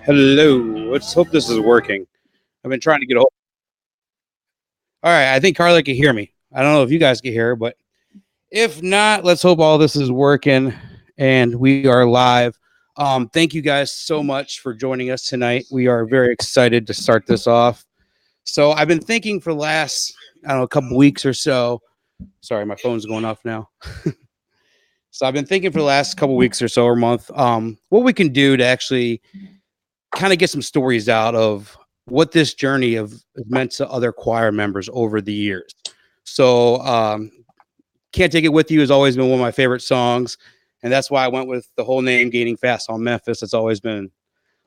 Hello. Let's hope this is working. I've been trying to get a hold. All right. I think Carla can hear me. I don't know if you guys can hear her, but if not, let's hope all this is working and we are live. Thank you guys so much for joining us tonight. We are very excited to start this off. So I've been thinking for the last, I don't know, a couple weeks or so. Sorry, my phone's going off now. So I've been thinking for the last couple weeks or so or month, what we can do to actually kind of get some stories out of what this journey has meant to other choir members over the years. So Can't Take It With You has always been one of my favorite songs. And that's why I went with the whole name, Gaining Fast on Memphis. It's always been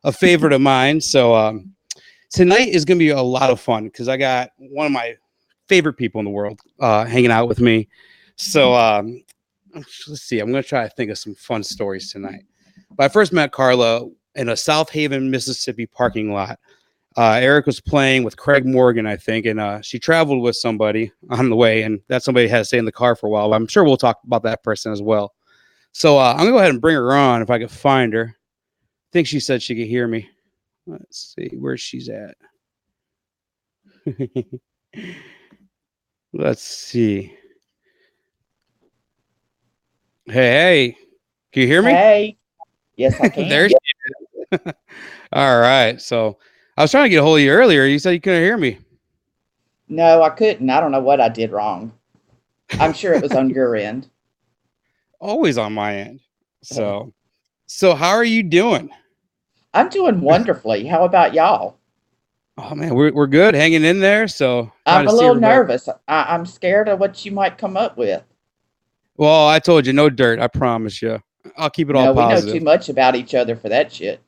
a favorite of mine. So tonight is going to be a lot of fun because I got one of my favorite people in the world hanging out with me. So let's see. I'm going to try to think of some fun stories tonight. But I first met Carla in a Southaven, Mississippi parking lot. Eric was playing with Craig Morgan, I think, and she traveled with somebody on the way, and that somebody had to stay in the car for a while. But I'm sure we'll talk about that person as well. So I'm going to go ahead and bring her on if I can find her. I think she said she could hear me. Let's see where she's at. Let's see. Hey, can you hear me? Hey, yes, I can. There she is. All right. So I was trying to get a hold of you earlier. You said you couldn't hear me. No, I couldn't. I don't know what I did wrong. I'm sure it was on your end. Always on my end. So how are you doing? I'm doing wonderfully. How about y'all? Oh man, we're good, hanging in there. So trying I'm to a see little everybody. nervous. I'm scared of what you might come up with. Well, I told you, no dirt. I promise you. I'll keep it all No, we know too positive. much about each other for that shit.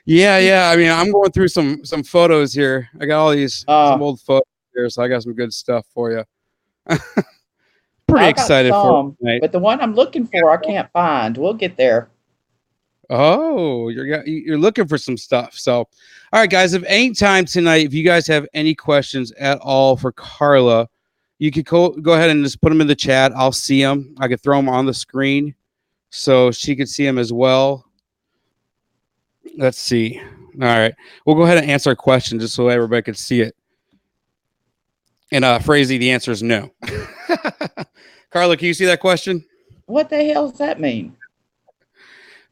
Yeah. I mean, I'm going through some photos here. I got all these Uh, some old photos here, so I got some good stuff for you. Pretty I got excited for it some, tonight. but the one I'm looking for I can't find. We'll get there. Oh, you're looking for some stuff. So, all right, guys. If any time tonight, if you guys have any questions at all for Carla, you could go ahead and just put them in the chat. I'll see them. I could throw them on the screen so she could see them as well. Let's see. All right, we'll go ahead and answer a question just so everybody could see it. And Frazee, the answer is no. Carla, can you see that question? What the hell does that mean?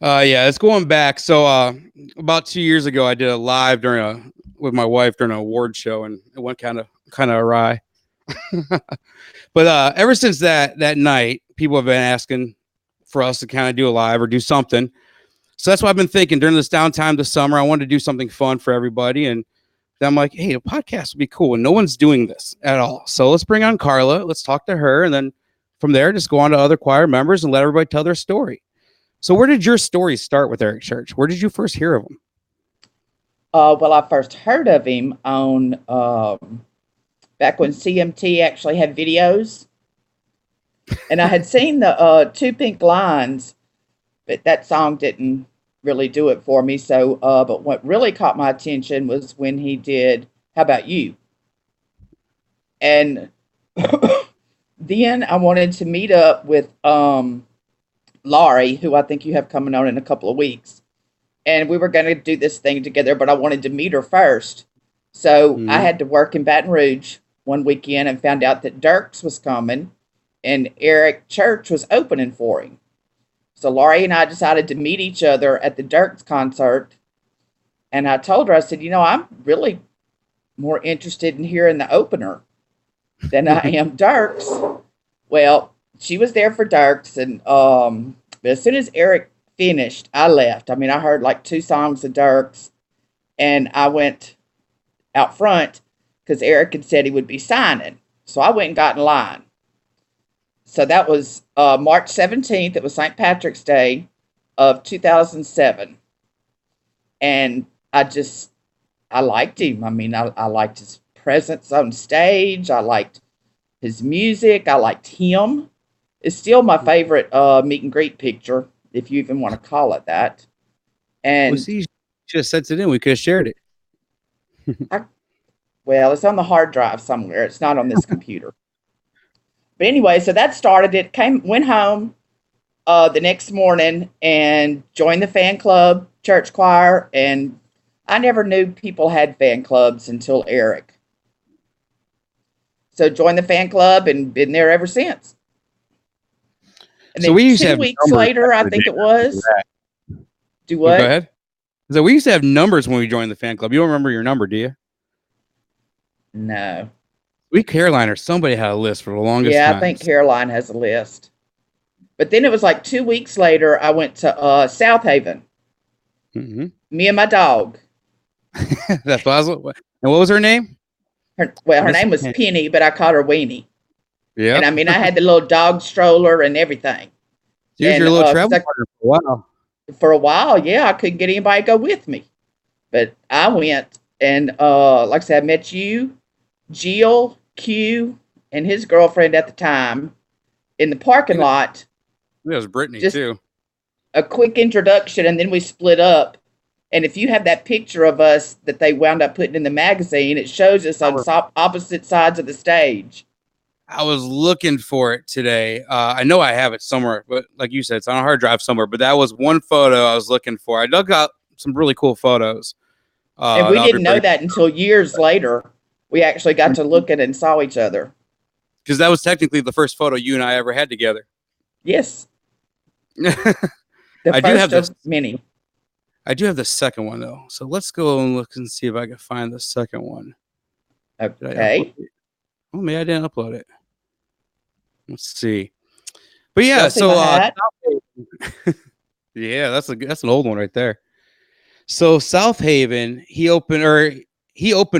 Yeah, it's going back. So about 2 years ago, I did a live with my wife during an award show, and it went kind of awry. But ever since that night, people have been asking for us to kind of do a live or do something. So that's what I've been thinking during this downtime this summer. I wanted to do something fun for everybody, and then I'm like, hey, a podcast would be cool, and no one's doing this at all. So let's bring on Carla. Let's talk to her, and then from there, just go on to other choir members and let everybody tell their story. So where did your story start with Eric Church? Where did you first hear of him? Well, I first heard of him on back when CMT actually had videos, and I had seen the Two Pink Lines, but that song didn't really do it for me. So, but what really caught my attention was when he did "How About You," and then I wanted to meet up with Laurie, who I think you have coming on in a couple of weeks, and we were going to do this thing together. But I wanted to meet her first, so I Mm-hmm. had to work in Baton Rouge one weekend and found out that Dirks was coming, and Eric Church was opening for him. So Laurie and I decided to meet each other at the Dirks concert. And I told her, I said, I'm really more interested in hearing the opener than I am Dirks. Well, she was there for Dirks. And but as soon as Eric finished, I left. I mean, I heard like two songs of Dirks and I went out front because Eric had said he would be signing. So I went and got in line. So that was March 17th. It was St. Patrick's Day of 2007. And I liked him. I mean, I liked his presence on stage. I liked his music. I liked him. It's still my favorite meet and greet picture, if you even want to call it that. Well, And see, you should have sent it in. We could have shared it. I, well, it's on the hard drive somewhere. It's not on this computer. But anyway, so that started it. Went home, the next morning and joined the fan club, church choir, and I never knew people had fan clubs until Eric. So joined the fan club and been there ever since. And So then we used to 2 have weeks numbers later, back I in the think day. it was. Do Oh, go what? ahead. So we used to have numbers when we joined the fan club. You don't remember your number, do you? No. We Caroline or somebody had a list for the longest Yeah, I time. think Caroline has a list. But then it was like 2 weeks later, I went to Southaven. Mm-hmm. Me and my dog. That's what I was. And what was her name? Her name was Penny, but I called her Weenie. Yeah. And I mean, I had the little dog stroller and everything. She was your little travel partner for a while. For a while, yeah, I couldn't get anybody to go with me. But I went and, like I said, I met you, Jill, Q, and his girlfriend at the time in the parking lot. That was Brittany, just too. A quick introduction, and then we split up. And if you have that picture of us that they wound up putting in the magazine, it shows us on opposite sides of the stage. I was looking for it today. I know I have it somewhere, but like you said, it's on a hard drive somewhere. But that was one photo I was looking for. I dug out some really cool photos. And we didn't know that until years later. We actually got to look at it and saw each other. Because that was technically the first photo you and I ever had together. Yes. I do have this many. I do have the second one though. So let's go and look and see if I can find the second one. Okay. Oh, maybe I didn't upload it. Let's see. But yeah, Y'all so yeah, that's an old one right there. So Southaven, he opened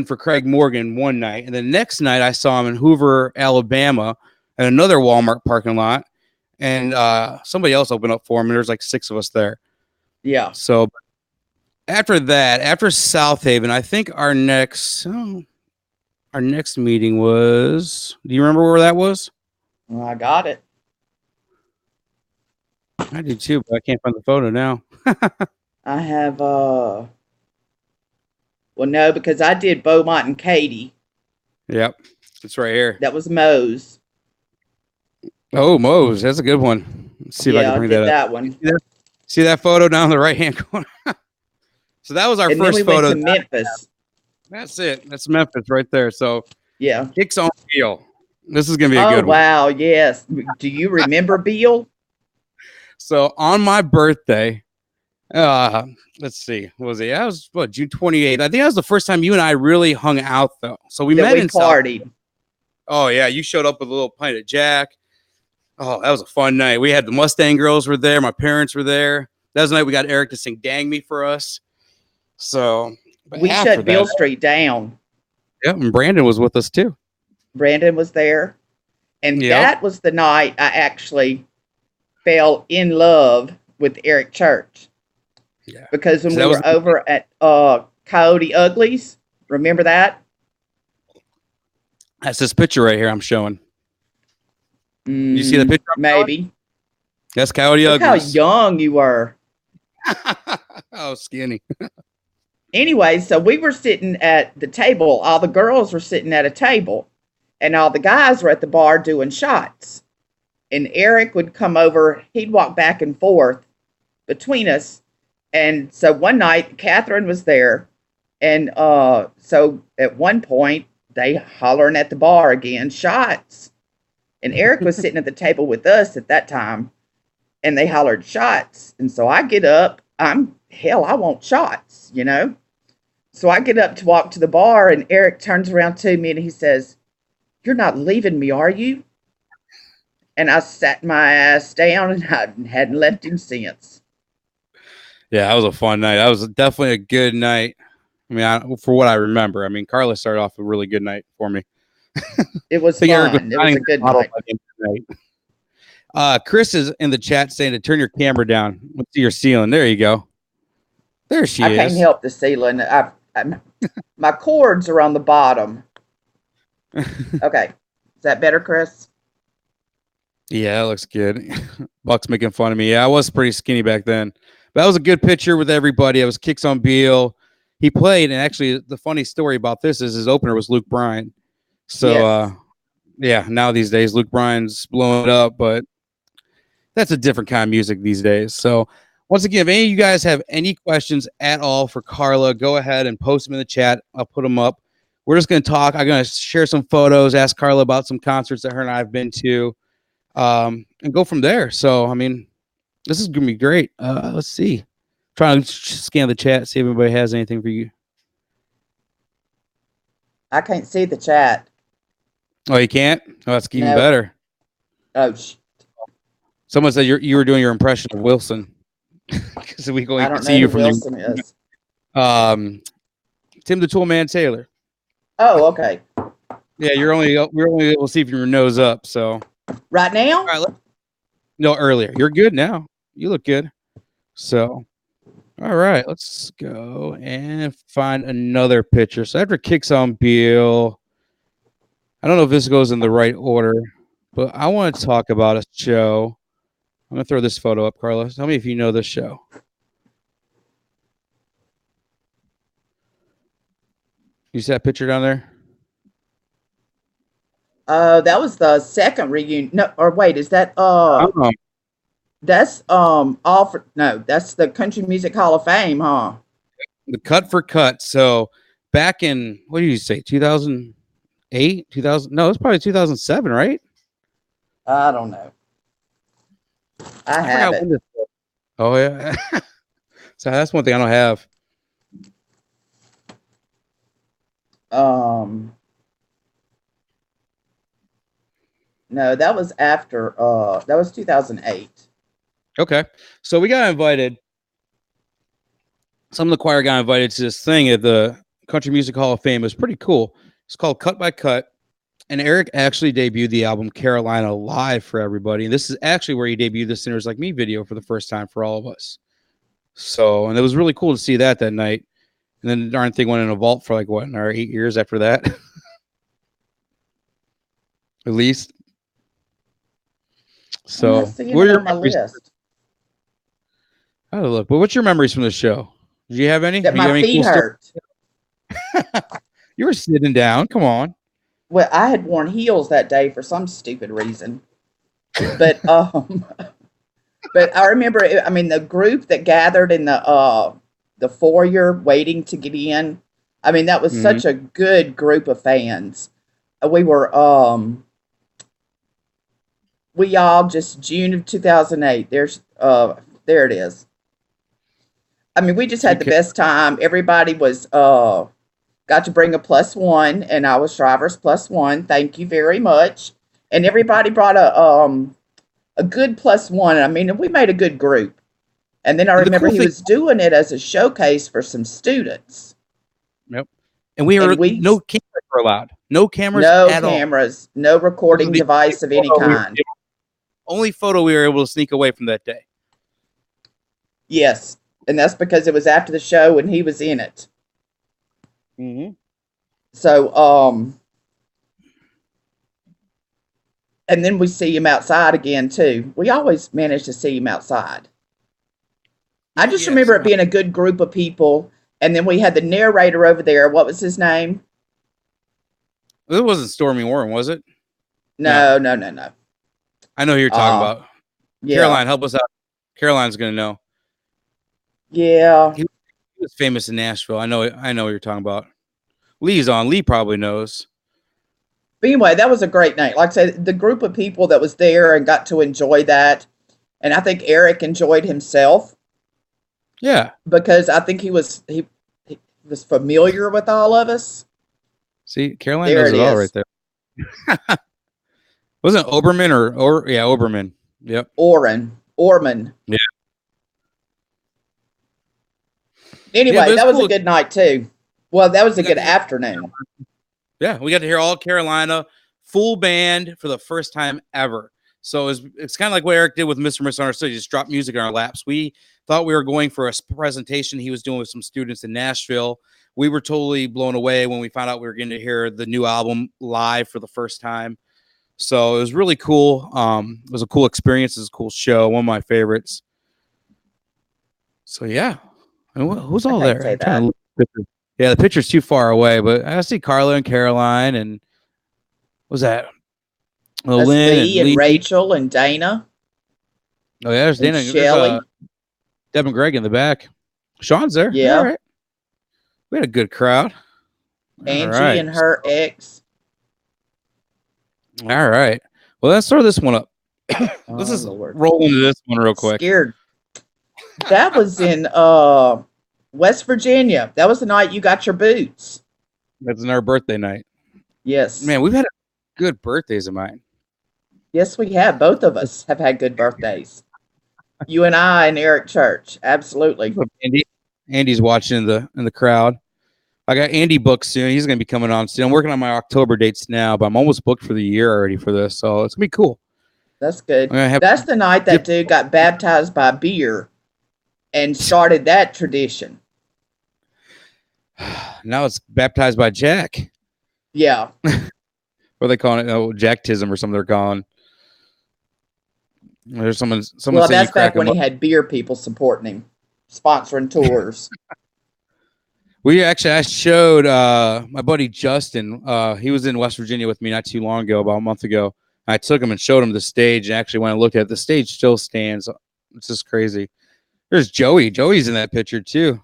for Craig Morgan one night, and the next night I saw him in Hoover, Alabama, at another Walmart parking lot, and somebody else opened up for him, and there's like 6 of us there. Yeah. So after Southaven, I think our next meeting was. Do you remember where that was? Well, I got it. I do too, but I can't find the photo now. I have well, no, because I did Beaumont and Katie. Yep, it's right here. That was Moe's. Oh, Moe's, that's a good one. Let's see if I can bring that up. One. See that photo down the right hand corner. So that was our first photo. Went to Memphis. That's it. That's Memphis right there. So yeah, kicks on Beal. This is gonna be a good one. Wow, yes. Do you remember Beal? So on my birthday, let's see, what was it? I was June 28th. I think that was the first time you and I really hung out though. So we met in partied. Oh yeah, you showed up with a little pint of Jack. Oh, that was a fun night. We had the Mustang girls were there. My parents were there. That was the night we got Eric to sing "Dang Me" for us. So we shut Beale Street down. Yeah, and Brandon was with us too. Brandon was there, and that was the night I actually fell in love with Eric Church. Yeah, because when we were over at Coyote Uglies, remember that? That's this picture right here I'm showing. You see the picture? Maybe. That's Coyote Uglies. Look how young you were. Oh, skinny. Anyway, so we were sitting at the table. All the girls were sitting at a table, and all the guys were at the bar doing shots. And Eric would come over. He'd walk back and forth between us. And so one night, Catherine was there. And so at one point, they hollering at the bar again, shots. And Eric was sitting at the table with us at that time. And they hollered shots. And so I get up. I want shots, you know. So I get up to walk to the bar, and Eric turns around to me and he says, "You're not leaving me, are you?" And I sat my ass down, and I hadn't left him since. Yeah, that was a fun night. That was definitely a good night. I mean, for what I remember, I mean, Carla started off a really good night for me. It was fun. It was a good night. Chris is in the chat saying to turn your camera down. Let's see your ceiling. There you go. There she is. I can't help the ceiling. My cords are on the bottom. Okay. Is that better, Chris? Yeah, that looks good. Buck's making fun of me. Yeah, I was pretty skinny back then. But that was a good picture with everybody. It was Kicks on Beale. He played, and actually the funny story about this is his opener was Luke Bryan. So, yeah, now these days Luke Bryan's blowing it up, but that's a different kind of music these days. So once again, if any of you guys have any questions at all for Carla, go ahead and post them in the chat. I'll put them up. We're just going to talk. I'm going to share some photos, ask Carla about some concerts that her and I have been to, and go from there. So, I mean, this is going to be great. Let's see. Trying to scan the chat, see if anybody has anything for you. I can't see the chat. Oh, you can't? Oh, that's even No. better. Oh, someone said you were doing your impression of Wilson. Because we I don't see know you who from Wilson is. Tim the Toolman Taylor. Oh, okay. Yeah, we're only able to see if your nose up. So right now? All right, no, earlier. You're good now. You look good. So, all right, let's go and find another picture. So after Kicks on Beale, I don't know if this goes in the right order, but I want to talk about a show. I'm gonna throw this photo up, Carla. Tell me if you know this show. You see that picture down there? That was the second reunion. No, or wait, is that that's that's the Country Music Hall of Fame, huh? The Cut for Cut. So back in, what do you say, 2008, 2000? No, it's probably 2007, right? I don't know. I have it. Oh yeah. So that's one thing I don't have. No, that was after that was 2008. Okay. So we got invited. Some of the choir got invited to this thing at the Country Music Hall of Fame. It was pretty cool. It's called Cut by Cut. And Eric actually debuted the album Carolina live for everybody. And this is actually where he debuted the Sinners Like Me video for the first time for all of us. So, and it was really cool to see that night. And then the darn thing went in a vault for like, what, 8 years after that? At least. So, what are your memories? I don't look. But what's your memories from the show? Did you have any? That my feet hurt. You were sitting down. Come on. Well, I had worn heels that day for some stupid reason. But but I remember, I mean, the group that gathered in the foyer waiting to get in. I mean, that was such a good group of fans. We were we all just June of 2008. There it is. I mean, we just had the best time. Everybody was got to bring a +1, and I was Shriver's +1. Thank you very much. And everybody brought a good +1. I mean, we made a good group. And then I remember he was doing it as a showcase for some students. Yep. And no cameras were allowed. No cameras at all. No cameras. No recording device of any kind. Only photo we were able to sneak away from that day. Yes. And that's because it was after the show and he was in it. Mm-hmm. So, and then we see him outside again, too. We always manage to see him outside. I just remember it being a good group of people. And then we had the narrator over there. What was his name? It wasn't Stormy Warren, was it? No. I know who you're talking about. Yeah. Caroline, help us out. Caroline's going to know. Yeah. He was famous in Nashville. I know what you're talking about. Lee's on. Lee probably knows. But anyway, that was a great night. Like I said, the group of people that was there and got to enjoy that. And I think Eric enjoyed himself. Yeah. Because I think he was familiar with all of us. See, Caroline knows it all right there. Wasn't it Oberman or Oberman. Yep. Orman. Yeah. Anyway, that was a good night too. Well, that was a good afternoon. Yeah, we got to hear all Carolina full band for the first time ever. So it's kind of like what Eric did with Mr. Misunderstood. He just dropped music in our laps. We thought we were going for a presentation he was doing with some students in Nashville. We were totally blown away when we found out we were going to hear the new album live for the first time. So it was really cool. It was a cool experience. It was a cool show. One of my favorites. So, yeah. Who's all there? Yeah, the picture's too far away, but I see Carla and Caroline and what's that? Lynn and Rachel and Dana. Oh yeah, there's and Dana. There's Shelly. Deb and Greg in the back. Sean's there. All Yeah, right. We had a good crowd. All Angie right. and her ex. All right. Well, let's throw this one up. Let's Oh just Lord, roll into this one real quick. scared. That was in West Virginia. That was the night you got your boots. That's our birthday night. Yes. Man, we've had good birthdays of mine. Yes, we have. Both of us have had good birthdays. You and I and Eric Church. Absolutely. Andy's watching in the crowd. I got Andy booked soon. He's going to be coming on soon. I'm working on my October dates now, but I'm almost booked for the year already for this, so it's going to be cool. That's good. That's the night that dude got baptized by beer and started that tradition. Now it's baptized by Jack. Yeah. What are they calling it? Oh, Jacktism or something they're calling. There's someone well, saying that's back when he had beer people supporting him, sponsoring tours. I showed my buddy Justin. He was in West Virginia with me not too long ago, about a month ago. I took him and showed him the stage. And actually, when I looked at it, the stage still stands. It's just crazy. There's Joey. Joey's in that picture too.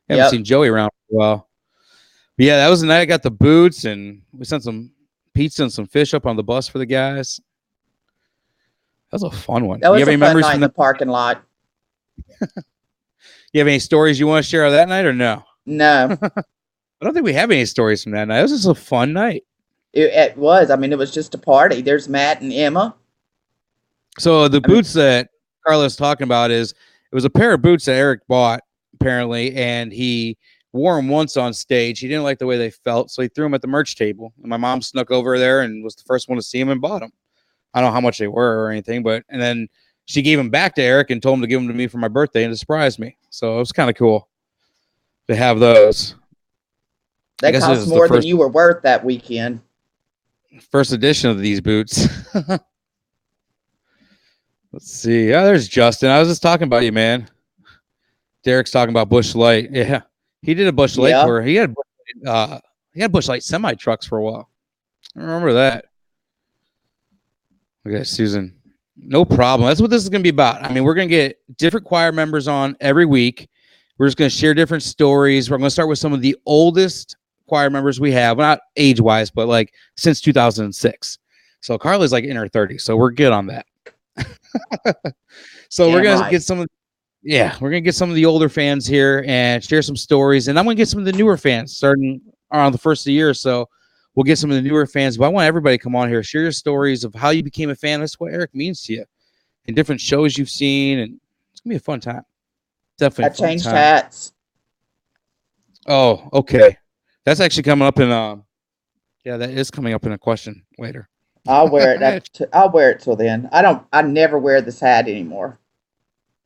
Haven't seen Joey around for a while. But yeah, that was the night I got the boots, and we sent some pizza and some fish up on the bus for the guys. That was a fun one. That was a fun night in the parking lot. You have any stories you want to share of that night or no? No. I don't think we have any stories from that night. It was just a fun night. It was. I mean, it was just a party. There's Matt and Emma. So the boots that Carla's talking about it was a pair of boots that Eric bought, apparently, and he wore them once on stage. He didn't like the way they felt, so he threw them at the merch table. And my mom snuck over there and was the first one to see them and bought them. I don't know how much they were or anything, and then she gave them back to Eric and told him to give them to me for my birthday and to surprise me. So it was kind of cool to have those. That cost more than you were worth that weekend. First edition of these boots. Let's see. Yeah, there's Justin. I was just talking about you, man. Derek's talking about Busch Light. Yeah, he did a Busch Light tour. He had Busch Light semi trucks for a while. I remember that. Okay, Susan. No problem. That's what this is going to be about. I mean, we're going to get different choir members on every week. We're just going to share different stories. We're going to start with some of the oldest choir members we have, not age-wise, but like since 2006. So Carla's like in her 30s, so we're good on that. So we're going to get we're going to get some of the older fans here and share some stories. And I'm going to get some of the newer fans starting around the first of the year. So we'll get some of the newer fans, but I want everybody to come on here, share your stories of how you became a fan. That's what Eric means to you and different shows you've seen. And it's going to be a fun time. Definitely. I changed hats. Oh, okay. That's actually coming up in, that is coming up in a question later. I'll wear it. I'll wear it till then. I never wear this hat anymore.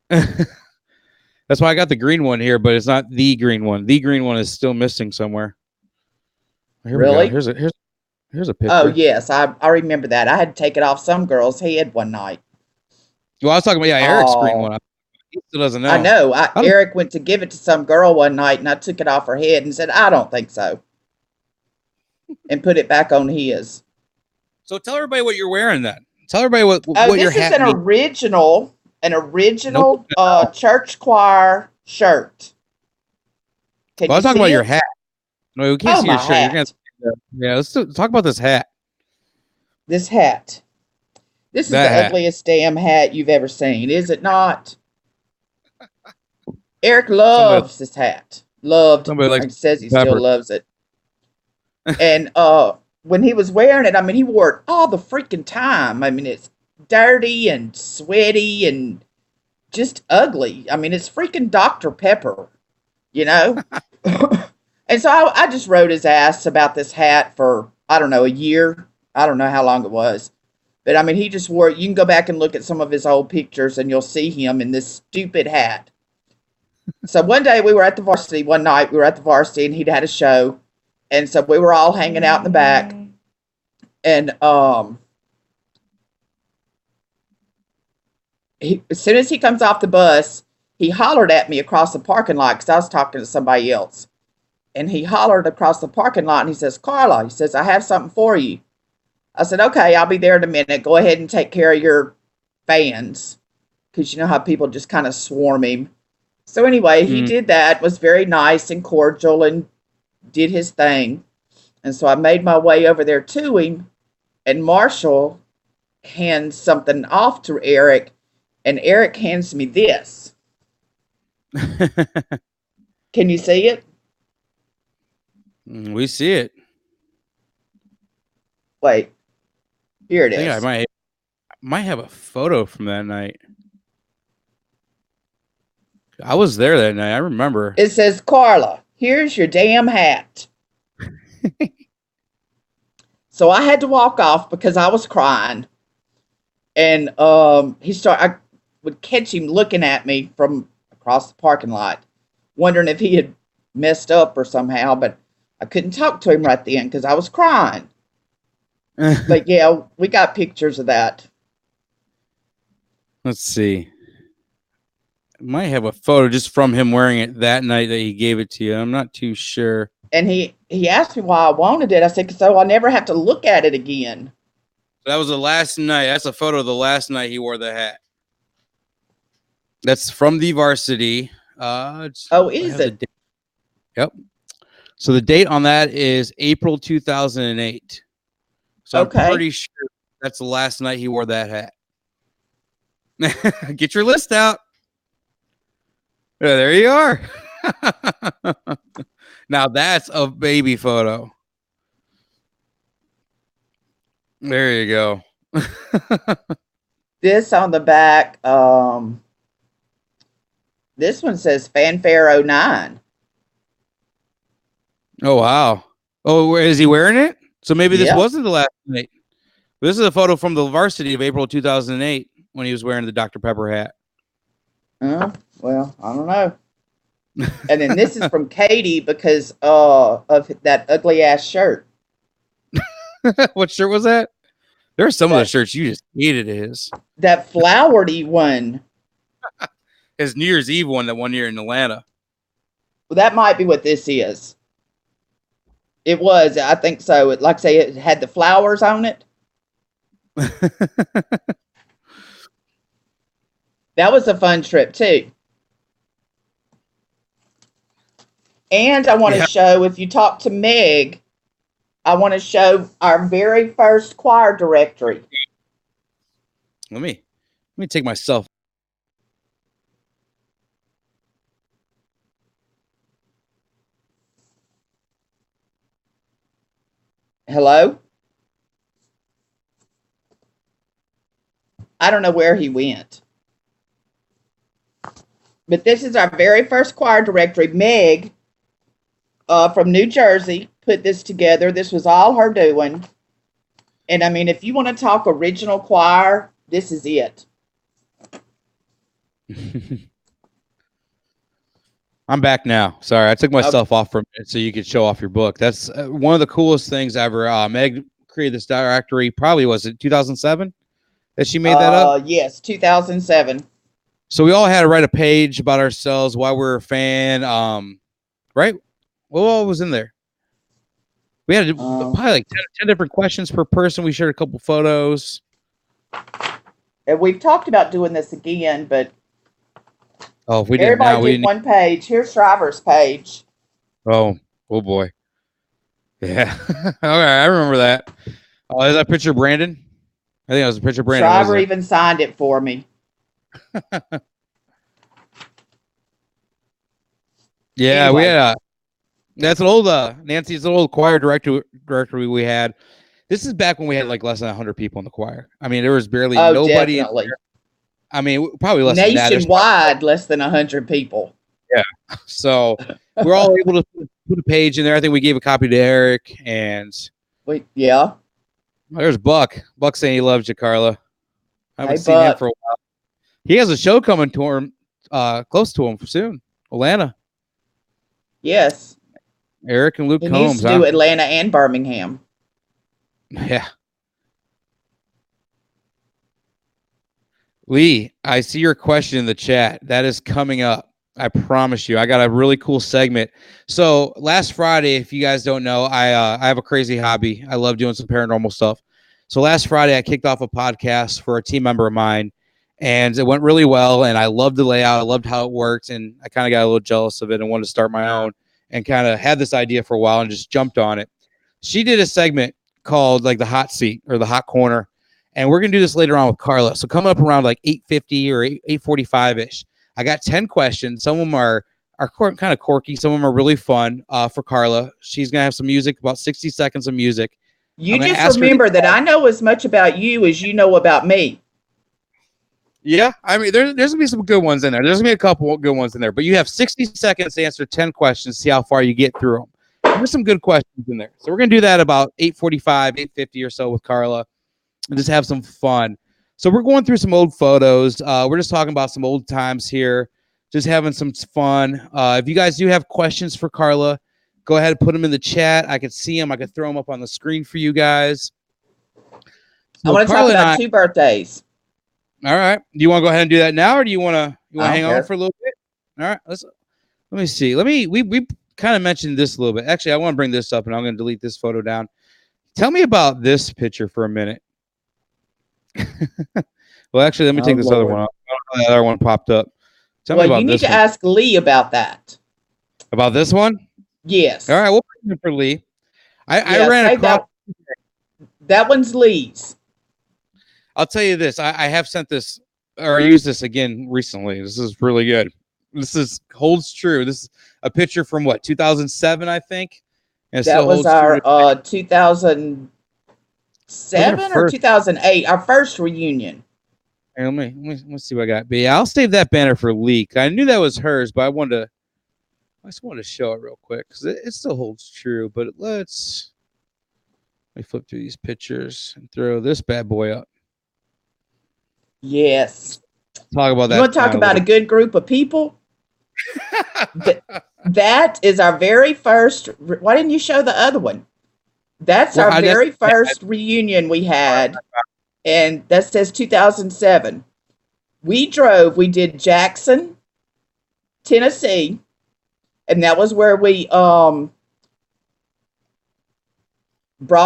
That's why I got the green one here, but it's not the green one. The green one is still missing somewhere. Here really? Here's a picture. Oh yes, I remember that. I had to take it off some girl's head one night. Well, I was talking about Eric's green one. He still doesn't know. I know. Eric went to give it to some girl one night, and I took it off her head and said, "I don't think so," and put it back on his. So tell everybody what you're wearing then. Tell everybody what your hat. This is an original church choir shirt. I was talking about your hat. No, we can't see your shirt. Let's talk about this hat. This hat. This is the ugliest damn hat you've ever seen, is it not? Eric loves this hat. He says he still loves it. And when he was wearing it, I mean, he wore it all the freaking time. I mean, it's dirty and sweaty and just ugly. I mean, it's freaking Dr. Pepper, you know? And so I just wrote his ass about this hat for, I don't know, a year. I don't know how long it was. But, I mean, he just wore it. You can go back and look at some of his old pictures, and you'll see him in this stupid hat. So one day we were at the varsity. One night we were at the varsity, and he'd had a show. And so we were all hanging out in the back. And as soon as he comes off the bus, he hollered at me across the parking lot because I was talking to somebody else. And he hollered across the parking lot, and he says, "Carla," he says, "I have something for you." I said, "Okay, I'll be there in a minute. Go ahead and take care of your fans." because you know how people just kind of swarm him. So anyway, he did that, was very nice and cordial and did his thing. And so I made my way over there to him, and Marshall hands something off to Eric, and Eric hands me this. Can you see it? We see it. Wait, here it I think is. I might have a photo from that night. I was there that night. I remember. It says, "Carla, here's your damn hat." So I had to walk off because I was crying. And I would catch him looking at me from across the parking lot, wondering if he had messed up or somehow, but I couldn't talk to him right then because I was crying. But yeah, we got pictures of that. Let's see. I might have a photo just from him wearing it that night that he gave it to you. I'm not too sure. And he asked me why I wanted it. I said, so I'll never have to look at it again. That was the last night. That's a photo of the last night he wore the hat. That's from the varsity. Is it? Yep. So the date on that is April 2008. So okay. I'm pretty sure that's the last night he wore that hat. Get your list out. Yeah, there you are. Now that's a baby photo. There you go. This on the back, this one says Fanfare 09. Oh, wow. Oh, is he wearing it? So maybe this wasn't the last night. This is a photo from the varsity of April 2008 when he was wearing the Dr. Pepper hat. Well, I don't know. And then this is from Katie because of that ugly ass shirt. What shirt was that? There were some of the shirts you just hated his. That flowery one. His New Year's Eve one that one year in Atlanta. Well, that might be what this is. It was, I think so. Like I say, it had the flowers on it. That was a fun trip too. And I want to show, if you talk to Meg, I want to show our very first choir directory. Let me take myself. Hello? I don't know where he went. But this is our very first choir directory. Meg from New Jersey put this together. This was all her doing. And I mean, if you want to talk original choir, this is it. I'm back now. Sorry, I took myself off for a minute so you could show off your book. That's one of the coolest things ever. Meg created this directory. Probably was it 2007 that she made that up? Yes, 2007. So we all had to write a page about ourselves, why we're a fan. Right? What was in there? We had probably like 10 different questions per person. We shared a couple photos. And we've talked about doing this again, but if we didn't, everybody did one page. Here's Shriver's page. Oh boy. Yeah. Okay, I remember that. Oh, is that picture of Brandon? I think that was a picture of Brandon. Shriver even signed it for me. Yeah, anyway. We had that's an old Nancy's an old choir directory we had. This is back when we had like less than 100 people in the choir. I mean, there was barely nobody. Definitely. I mean, probably less than that. Nationwide, less than 100 people. Yeah. So we're all able to put a page in there. I think we gave a copy to Eric and there's Buck. Buck saying he loves you, Carla. I haven't seen him for a while. He has a show coming to him, close to him soon. Atlanta. Yes. Eric and Luke He Combs. needs to do Atlanta and Birmingham. Yeah. Lee, I see your question in the chat. That is coming up. I promise you. I got a really cool segment. So last Friday, if you guys don't know, I have a crazy hobby. I love doing some paranormal stuff. So last Friday, I kicked off a podcast for a team member of mine. and it went really well. And I loved the layout. I loved how it worked, and I kind of got a little jealous of it and wanted to start my own, and kind of had this idea for a while and just jumped on it. She did a segment called like the hot seat or the hot corner, and we're gonna do this later on with Carla. So coming up around like 8:50 or 8:45 ish, I got 10 questions. Some of them are kind of quirky. Some of them are really fun for Carla. She's gonna have some music, about 60 seconds of music. You just remember that I know as much about you as you know about me. Yeah, I mean, there's gonna be some good ones in there. There's gonna be a couple good ones in there, but you have 60 seconds to answer 10 questions. See how far you get through them. There's some good questions in there, so we're gonna do that about 8:45, 8:50 or so with Carla, and just have some fun. So we're going through some old photos. We're just talking about some old times here, just having some fun. If you guys do have questions for Carla, go ahead and put them in the chat. I could see them. I could throw them up on the screen for you guys. So I want to talk about 2 birthdays. All right. Do you want to go ahead and do that now, or do you want to hang on for a little bit? All right. Let me see. We kind of mentioned this a little bit. Actually, I want to bring this up, and I'm going to delete this photo down. Tell me about this picture for a minute. Well, actually, let me take this other one off. I don't know, the other one popped up. Tell me about you need to ask Lee about that. About this one? Yes. All right. We'll put it for Lee. I ran across. That one's Lee's. I'll tell you this. I have sent this or used this again recently. This is really good. This holds true. This is a picture from what, 2007, I think. And that was our 2007 or 2008, our first reunion. Hey, let me see what I got. But yeah, I'll save that banner for Lee. I knew that was hers, but I just wanted to show it real quick because it still holds true. But let me flip through these pictures and throw this bad boy up. Yes. Talk about that. You want to talk about a good group of people? That is our very first. Why didn't you show the other one? That's our very first reunion we had, and that says 2007. We did Jackson, Tennessee, and that was where we brought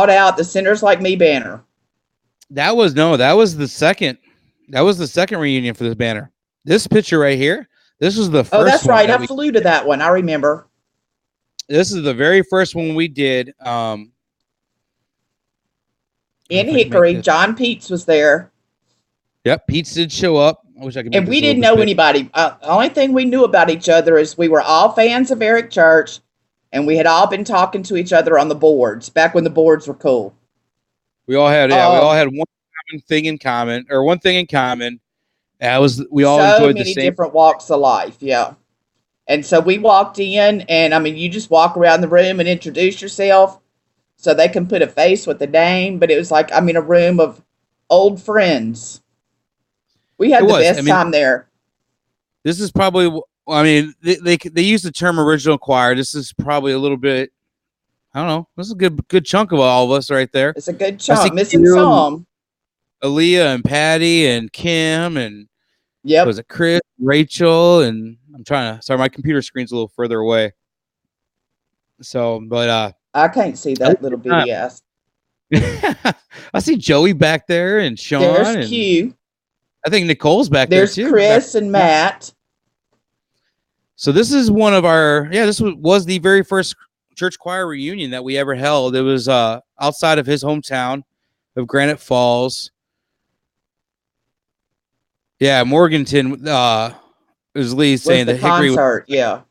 out the Sinners Like Me banner. That was the second. That was the second reunion for this banner. This picture right here. This was the first. Oh, that's right. I flew to that one. I remember. This is the very first one we did. In Hickory, John Peets was there. Yep, Peets did show up. I wish I could. And we didn't know anybody. The only thing we knew about each other is we were all fans of Eric Church, and we had all been talking to each other on the boards back when the boards were cool. We all had one thing in common. That was we all enjoyed the same. So many different walks of life, yeah. And so we walked in, and I mean, you just walk around the room and introduce yourself, so they can put a face with the name. But it was like, I mean, a room of old friends. We had the best time there. This is probably, I mean, they use the term original choir. This is probably a little bit, I don't know. This is a good chunk of all of us right there. It's a good chunk. Missing some. Aaliyah and Patty and Kim and was it Chris, Rachel, and sorry, my computer screen's a little further away. So, but I can't see that little bitty ass. I see Joey back there and Sean. There's Q. I think Nicole's back there too. There's Chris and Matt. So this is one of our this was the very first church choir reunion that we ever held. It was outside of his hometown of Granite Falls. Yeah, Morganton was Lee saying that Hickory concert, yeah,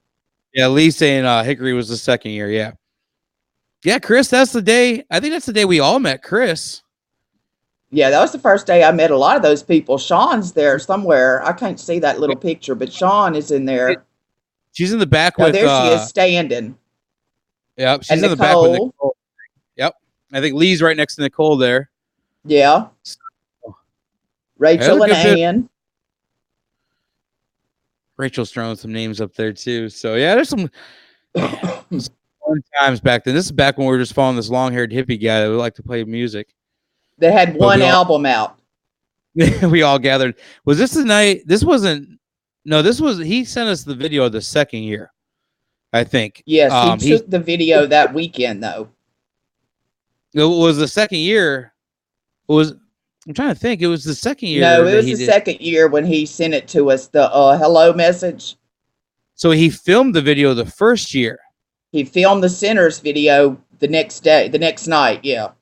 Lee saying Hickory was the second year, yeah, Chris, that's the day. I think that's the day we all met Chris. Yeah, that was the first day I met a lot of those people. Sean's there somewhere. I can't see that little picture, but Sean is in there. She's in the back with. There she is standing. Yep, she's in the back with Nicole. Yep, I think Lee's right next to Nicole there. Yeah. Rachel and Ann. Rachel's throwing some names up there too. So yeah, there's some fun times back then. This is back when we were just following this long-haired hippie guy that would like to play music. They had one album out. We all gathered. Was this the night? This wasn't. No, this was. He sent us the video of the second year, I think. Yes, he took the video that weekend though. It was the second year. I'm trying to think. It was the second No, year it that was he the did. second year when he sent it to us, the hello message. So he filmed the video the first year. He filmed the Sinners video the next day, the next night. Yeah.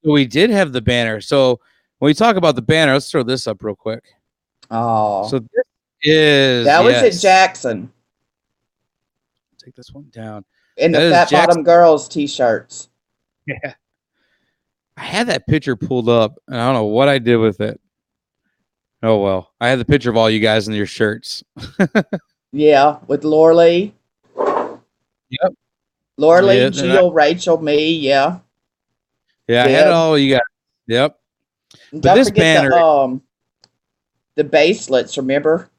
So we did have the banner. So when we talk about the banner, let's throw this up real quick. Oh, So this is, that was at yes. Jackson Take this one down. in the That is Fat Jackson. Bottom Girls t-shirts. Yeah. I had that picture pulled up, and I don't know what I did with it. Oh, well. I had the picture of all you guys in your shirts. Yeah, with Laura Lee. Yep. Laura Lee, Yeah. Jill, Rachel, me. Yeah. I had Deb. all you guys. Yep. And But don't this forget banner, the baselets, remember?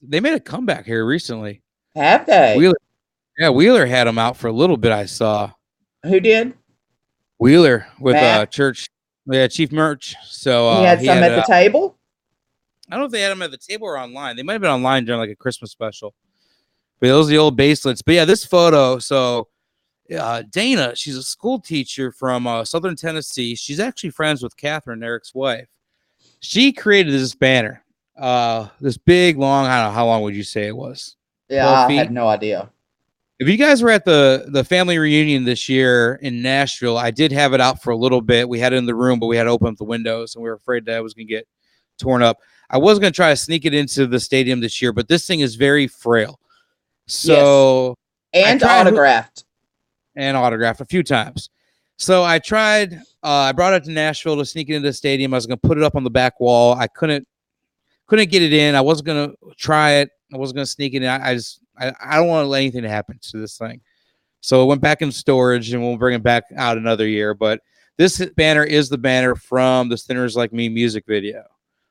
they made a comeback here recently. Have they? Wheeler had them out for a little bit, I saw. Who did? Wheeler with Matt? church. Yeah, Chief Merch. So He had he some had at the table? I don't know if they had them at the table or online. They might have been online during like a Christmas special. But those are the old baselets. But yeah, this photo. So Dana, she's a school teacher from Southern Tennessee. She's actually friends with Catherine, Eric's wife. She created this banner. This big, long, I don't know, how long would you say it was? Yeah, 12 I feet? had no idea. If you guys were at the family reunion this year in Nashville, I did have it out for a little bit. We had it in the room, but we had to open up the windows, and we were afraid that it was going to get torn up. I was going to try to sneak it into the stadium this year, but this thing is very frail. So yes. And autographed. And autographed a few times. So I tried. I brought it to Nashville to sneak it into the stadium. I was going to put it up on the back wall. I couldn't get it in. I wasn't going to try it. I wasn't going to sneak it in. I don't want to let anything happen to this thing. So it went back in storage, and we'll bring it back out another year. But this banner is the banner from the Sinners Like Me music video.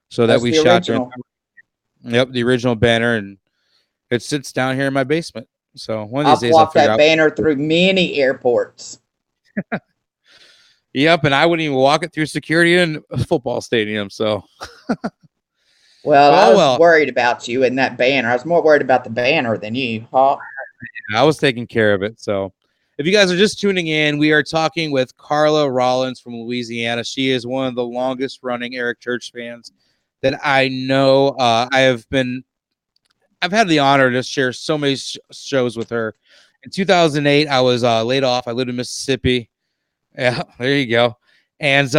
So That's that we the shot original. Yep, the original banner, and it sits down here in my basement. So one of these I've days I'll walked figure that out. banner through many airports. Yep, and I wouldn't even walk it through security in a football stadium. So Well, I was well, worried about you and that banner. I was more worried about the banner than you, huh? I was taking care of it. So if you guys are just tuning in, we are talking with Carla Rollins from Louisiana. She is one of the longest running Eric Church fans that I know. I've had the honor to share so many shows with her. In 2008, I was laid off. I lived in Mississippi. Yeah, there you go. And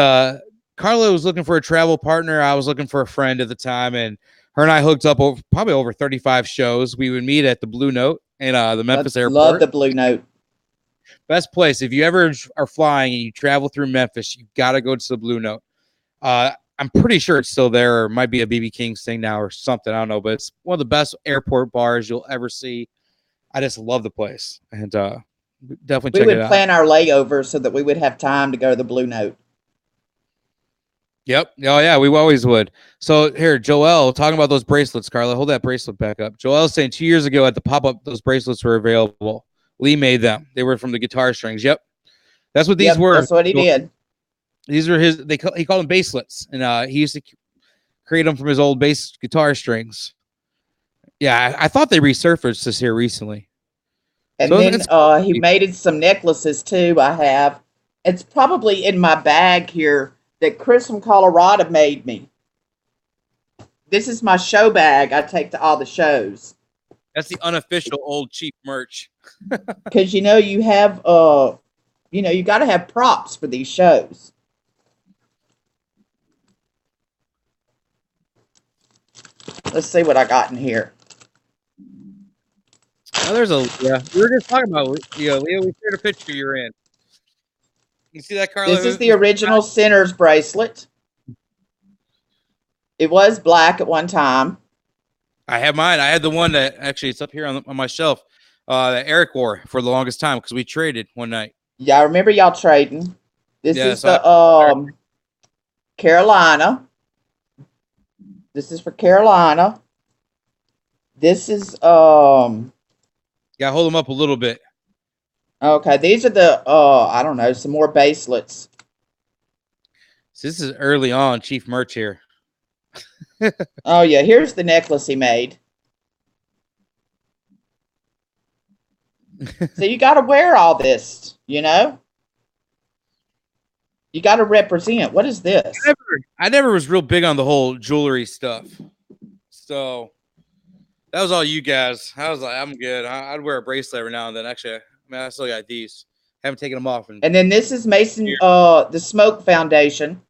Carla was looking for a travel partner. I was looking for a friend at the time, and her and I hooked up probably over 35 shows. We would meet at the Blue Note in the Memphis Love airport. the Blue Note. Best place. If you ever are flying and you travel through Memphis, you got to go to the Blue Note. I'm pretty sure it's still there, or might be a BB King's thing now or something. I don't know, but it's one of the best airport bars you'll ever see. I just love the place, and definitely We check it would out. plan our layover so that we would have time to go to the Blue Note. Yep. Oh yeah, we always would. So here, Joel, talking about those bracelets, Carla, hold that bracelet back up. Joel's saying 2 years ago at the pop-up, those bracelets were available. Lee made them. They were from the guitar strings. Yep. That's what these were. That's what he did. These were his. He called them baselets, and he used to create them from his old bass guitar strings. Yeah, I thought they resurfaced this here recently. And So then he made some necklaces too. I have. It's probably in my bag here that Chris from Colorado made me. This is my show bag I take to all the shows. That's the unofficial old cheap merch. Because you have you got to have props for these shows. Let's see what I got in here. Oh, we were just talking about Leo. We shared a picture you're in. You see that, Carla? This is the original Sinners bracelet. It was black at one time. I have mine. I had the one that actually it's up here on my shelf. That Eric wore for the longest time because we traded one night. Yeah, I remember y'all trading. This is the Carolina. This is for Carolina. This is Yeah, hold them up a little bit. Okay, these are the I don't know, some more baselets. So this is early on Chief merch here. Oh yeah, here's the necklace he made. So you got to wear all this, you know? You got to represent. What is this? I never was real big on the whole jewelry stuff. So that was all you guys. I was like, I'm good. I'd wear a bracelet every now and then. Actually, I mean, I still got these. Haven't taken them off. And then this is Mason, the Smoke Foundation.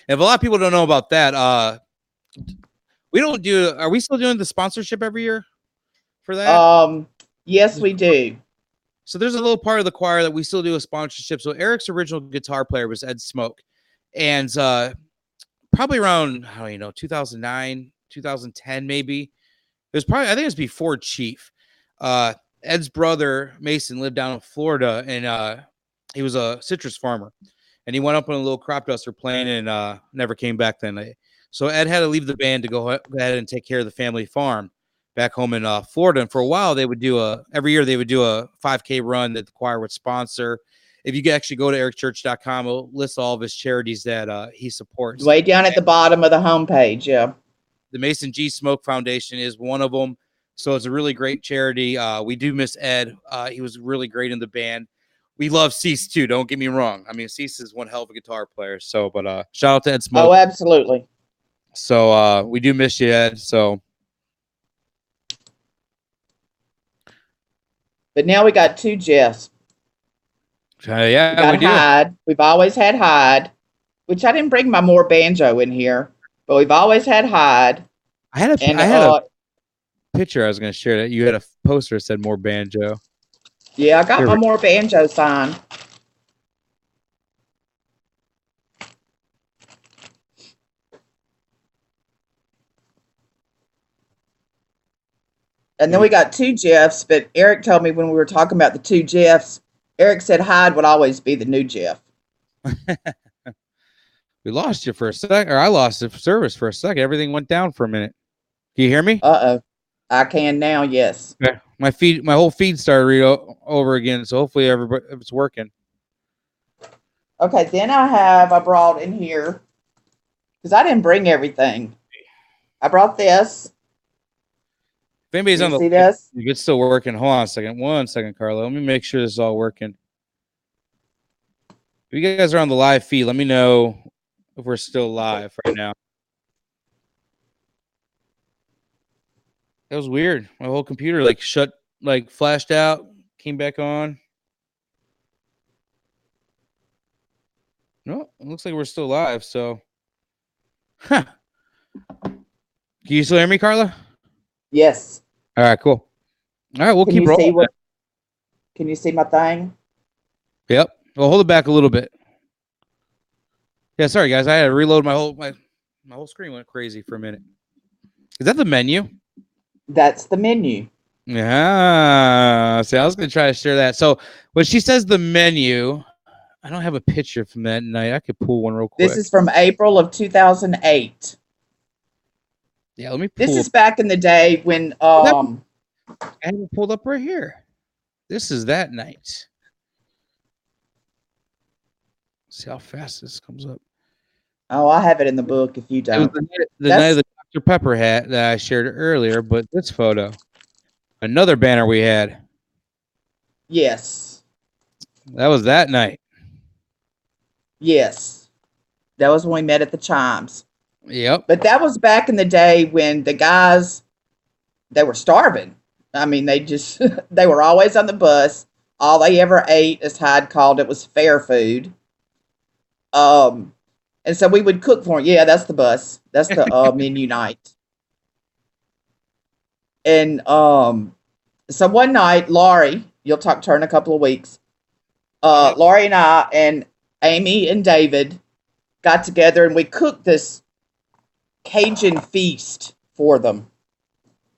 If a lot of people don't know about that, we don't do. Are we still doing the sponsorship every year for that? Yes, we do. So there's a little part of the choir that we still do a sponsorship. So Eric's original guitar player was Ed Smoke, and probably around, I don't know, 2009, 2010, maybe. It was probably, I think it was before Chief. Ed's brother Mason lived down in Florida, and he was a citrus farmer, and he went up on a little crop duster plane and never came back that night. So Ed had to leave the band to go ahead and take care of the family farm back home in Florida. And for a while, they would do every year they would do a 5K run that the choir would sponsor. If you could actually go to ericchurch.com, it'll list all of his charities that he supports. Way down at the bottom of the homepage, yeah. The Mason G. Smoke Foundation is one of them. So it's a really great charity. We do miss Ed. He was really great in the band. We love Cease too. Don't get me wrong. I mean, Cease is one hell of a guitar player. So, but shout out to Ed Smoke. Oh, absolutely. So we do miss you, Ed. So, but now we got two Jeffs. Yeah, we do. Hyde. We've always had Hyde, which I didn't bring my more banjo in here, but we've always had Hyde. I had a picture I was going to share that you had a poster that said more banjo. Yeah, I got my more banjo sign. And then we got two Jeffs, but Eric told me when we were talking about the two Jeffs, Eric said Hyde would always be the new Jeff. We lost you for a second, or I lost the service for a second. Everything went down for a minute. Can you hear me? Uh-oh. I can now, yes. Okay. My whole feed started over again, so hopefully it's working. Okay, then I brought in here, because I didn't bring everything. I brought this. If anybody's on the see this? It's still working. Hold on a second. 1 second, Carla. Let me make sure this is all working. If you guys are on the live feed, let me know if we're still live right now. That was weird. My whole computer flashed out, came back on. No, it looks like we're still live. So, Can you still hear me, Carla? Yes. All right, cool. All right, we'll keep rolling. Can you see my thing? Yep. Well, hold it back a little bit. Yeah, sorry guys, I had to reload my whole screen went crazy for a minute. Is that the menu? That's the menu. Yeah. See, I was gonna try to share that. So when she says the menu, I don't have a picture from that night. I could pull one real quick. This is from April of 2008. Yeah, let me pull. This is back in the day when I have it pulled up right here. This is that night. See how fast this comes up. Oh, I have it in the book if you don't. It was the night of the Dr. Pepper hat that I shared earlier, but this photo. Another banner we had. Yes. That was that night. Yes. That was when we met at the Chimes. Yep. But that was back in the day when the guys, they were starving. I mean, they were always on the bus. All they ever ate, as Hyde called it, was fair food. And so we would cook for them. Yeah, that's the bus. That's the menu night. And so one night, Laurie, you'll talk to her in a couple of weeks. Laurie and I and Amy and David got together and we cooked this Cajun feast for them.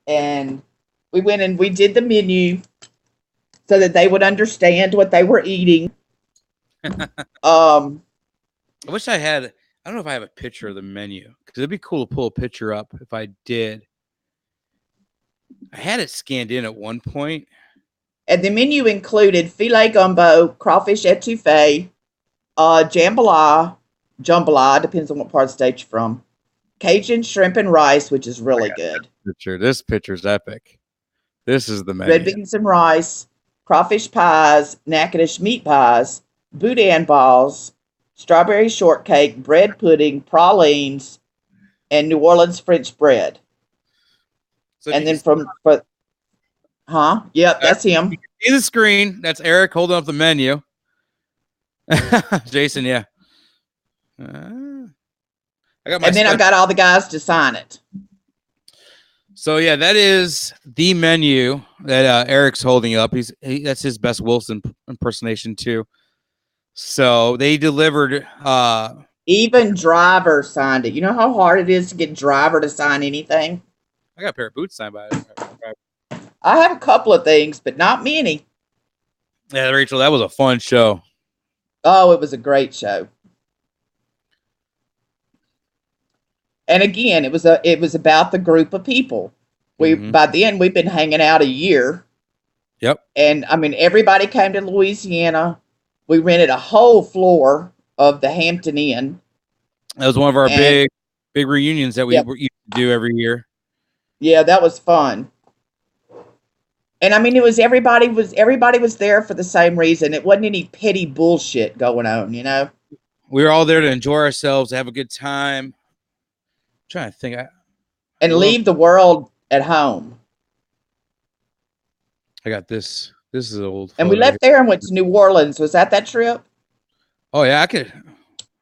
And we went and we did the menu so that they would understand what they were eating. I wish I had. I don't know if I have a picture of the menu because it'd be cool to pull a picture up if I did. I had it scanned in at one point. And the menu included filet gumbo, crawfish etouffee, jambalaya, depends on what part of the state you're from, Cajun shrimp and rice, which is really good. This picture's epic. This is the menu. Red beans and rice, crawfish pies, Natchitoches meat pies, boudin balls, strawberry shortcake, bread pudding, pralines, and New Orleans French bread. So And then Yep, that's him. see the screen. That's Eric holding up the menu. Jason, yeah. I got my. And then I got all the guys to sign it. So yeah, that is the menu that Eric's holding up. That's his best Wilson impersonation too. So they delivered. Even Driver signed it. You know how hard it is to get Driver to sign anything? I got a pair of boots signed by it. I have a couple of things, but not many. Yeah, Rachel, that was a fun show. Oh, it was a great show. And again, it was about the group of people. By then we've been hanging out a year. Yep. And I mean, everybody came to Louisiana. We rented a whole floor of the Hampton Inn. That was one of our big reunions that we used to do every year. Yeah, that was fun. And I mean, everybody was there for the same reason. It wasn't any petty bullshit going on, you know. We were all there to enjoy ourselves, have a good time. I'm trying to think, and leave the world at home. I got this. This is old. And we left there and went to New Orleans. Was that trip? Oh yeah,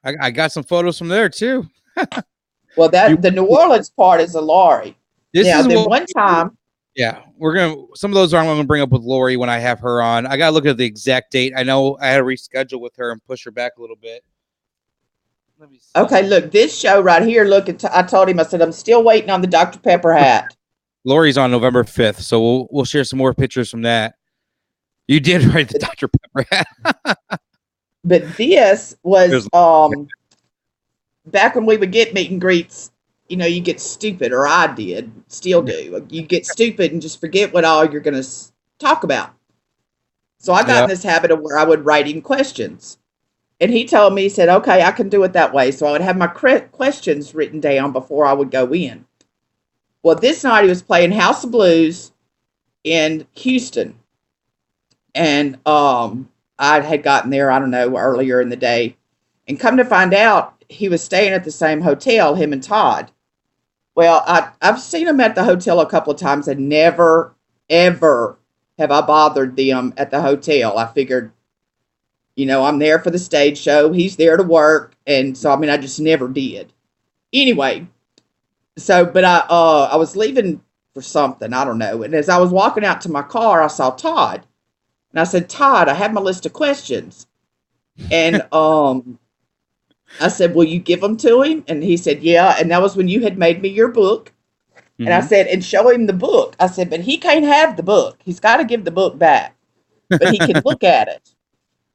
I got some photos from there too. Well, the New Orleans part is a Lori. One time. Yeah, some of those I'm going to bring up with Lori when I have her on. I got to look at the exact date. I know I had to reschedule with her and push her back a little bit. Let me see. Okay, look, this show right here. I told him, I said, I'm still waiting on the Dr. Pepper hat. Lori's on November 5th, so we'll share some more pictures from that. You did write the Dr. Pepper hat. But this was back when we would get meet and greets. You know, you get stupid, or I did, still do. You get stupid and just forget what all you're going to talk about. So I got in this habit of where I would write him questions. And he told me, he said, okay, I can do it that way. So I would have my questions written down before I would go in. Well, this night he was playing House of Blues in Houston. And I had gotten there, I don't know, earlier in the day. And come to find out, he was staying at the same hotel, him and Todd. Well, I've seen them at the hotel a couple of times and never, ever have I bothered them at the hotel. I figured, you know, I'm there for the stage show. He's there to work. And so, I mean, I just never did. Anyway, but I was leaving for something. I don't know. And as I was walking out to my car, I saw Todd. And I said, Todd, I have my list of questions. And I said, will you give them to him? And he said, yeah. And that was when you had made me your book. Mm-hmm. And I said, and show him the book. I said, but he can't have the book. He's got to give the book back. But he can look at it.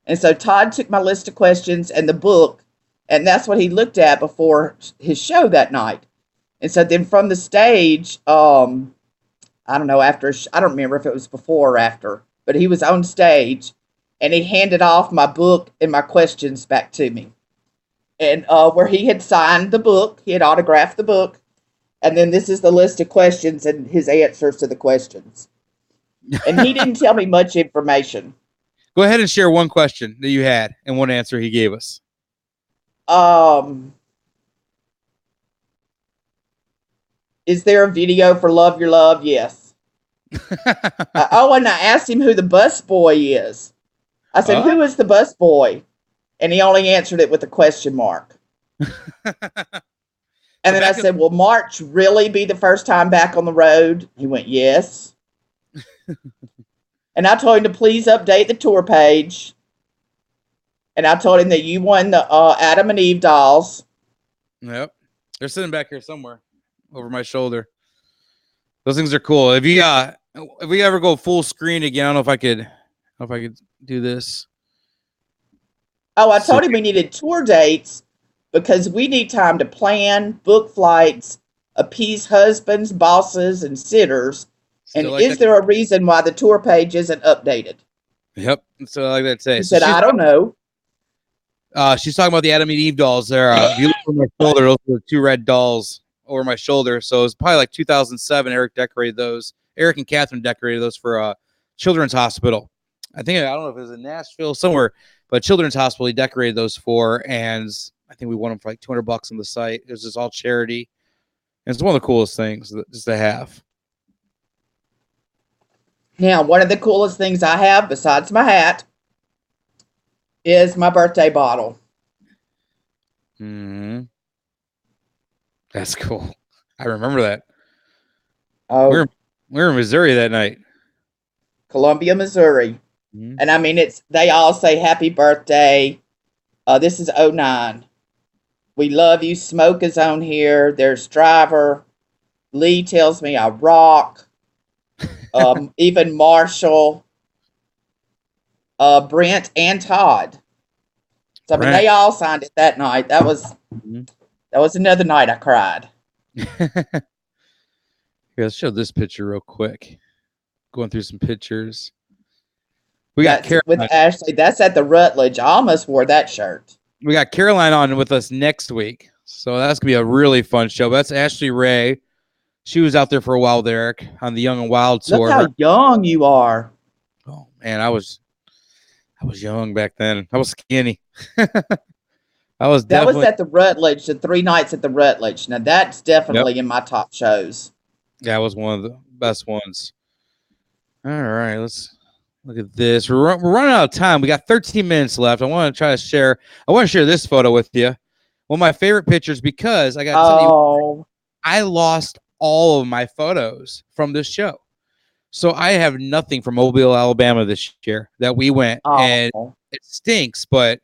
And so Todd took my list of questions and the book. And that's what he looked at before his show that night. And so then from the stage, I don't know, I don't remember if it was before or after. But he was on stage. And he handed off my book and my questions back to me. And where he had signed the book, he had autographed the book. And then this is the list of questions and his answers to the questions. And he didn't tell me much information. Go ahead and share one question that you had and one answer he gave us. Is there a video for Love Your Love? Yes. And I asked him who the bus boy is. I said, who is the bus boy? And he only answered it with a question mark. And then I said, will March really be the first time back on the road? He went, yes. And I told him to please update the tour page. And I told him that you won the Adam and Eve dolls. Yep. They're sitting back here somewhere over my shoulder. Those things are cool. If we ever go full screen again, I don't know if I could do this. Oh, I told him we needed tour dates because we need time to plan, book flights, appease husbands, bosses, and sitters. And is there a reason why the tour page isn't updated? Yep. So like that say. He said, I don't know. She's talking about the Adam and Eve dolls. There, if you look over my shoulder, those are the two red dolls over my shoulder. So it's probably like 2007. Eric decorated those. Eric and Catherine decorated those for Children's Hospital. I don't know if it was in Nashville, somewhere But Children's Hospital, he decorated those for, and I think we won them for like $200 on the site. It was just all charity. And it's one of the coolest things just to have. Now, one of the coolest things I have, besides my hat, is my birthday bottle. That's cool. I remember that. Oh, we were in Missouri that night. Columbia, Missouri. And I mean, they all say happy birthday. This is 09. We love you. Smoke is on here. There's Shriver. Lee tells me I rock. Even Marshall, Brent, and Todd. So I mean, they all signed it that night. That was another night I cried. Here, let's show this picture real quick. Going through some pictures. We got Caroline with Ashley. That's at the Rutledge. I almost wore that shirt. We got Caroline on with us next week, so that's gonna be a really fun show. That's Ashley Ray. She was out there for a while with Eric on the Young and Wild tour. Look how young you are. Oh man, I was young back then. I was skinny. That was at the Rutledge, the 3 nights at the Rutledge. Now that's definitely in my top shows. Yeah, it was one of the best ones. All right, let's look at this. We're running out of time. We got 13 minutes left. I want to share this photo with you. One of my favorite pictures, because I got to tell you, I lost all of my photos from this show. So I have nothing from Mobile, Alabama this year that we went, and it stinks, but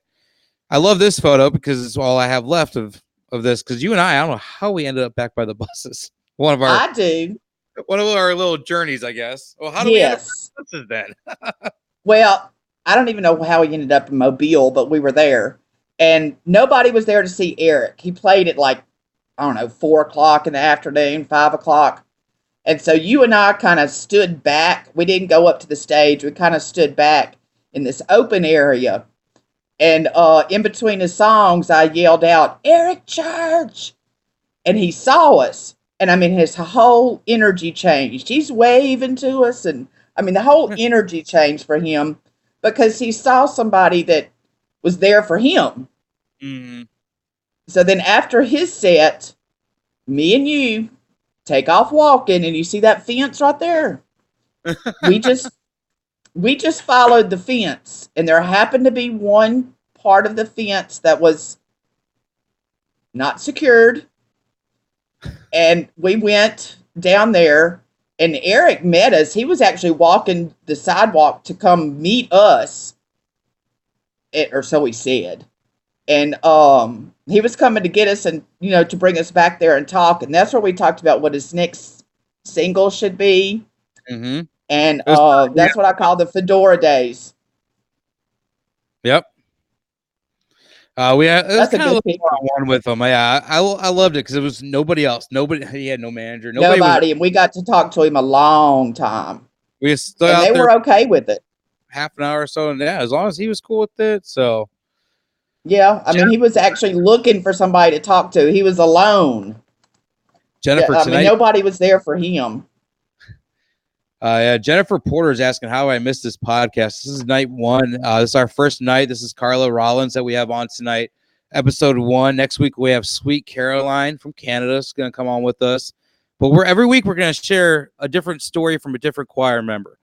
I love this photo because it's all I have left of this. Because you and I don't know how we ended up back by the buses. One of our little journeys, I guess. Well, how do we end up by the buses then? Well, I don't even know how we ended up in Mobile, but we were there, and nobody was there to see Eric. He played at like, I don't know, 4:00 in the afternoon, 5:00. And so you and I kind of stood back. We didn't go up to the stage. We kind of stood back in this open area. And in between the songs, I yelled out, "Eric Church!" And he saw us. And I mean, his whole energy changed. He's waving to us. And I mean, the whole energy changed for him because he saw somebody that was there for him. Mm-hmm. So then after his set, me and you take off walking, and you see that fence right there? we just followed the fence, and there happened to be one part of the fence that was not secured, and we went down there, and Eric met us. He was actually walking the sidewalk to come meet us, or so he said. And he was coming to get us and, to bring us back there and talk. And that's where we talked about what his next single should be. Mm-hmm. And that's what I call the Fedora days. Yep. That's kind of one with him. Yeah, I loved it because it was nobody else. He had no manager. Nobody. And we got to talk to him a long time. We stood and out they there were okay with it. Half an hour or so. And yeah, as long as he was cool with it. So. Yeah, I mean, he was actually looking for somebody to talk to. He was alone. Jennifer, I mean, nobody was there for him. Jennifer Porter is asking how I missed this podcast. This is night 1. This is our first night. This is Carla Rollins that we have on tonight. Episode 1. Next week we have Sweet Caroline from Canada. Is going to come on with us. But every week we're going to share a different story from a different choir member.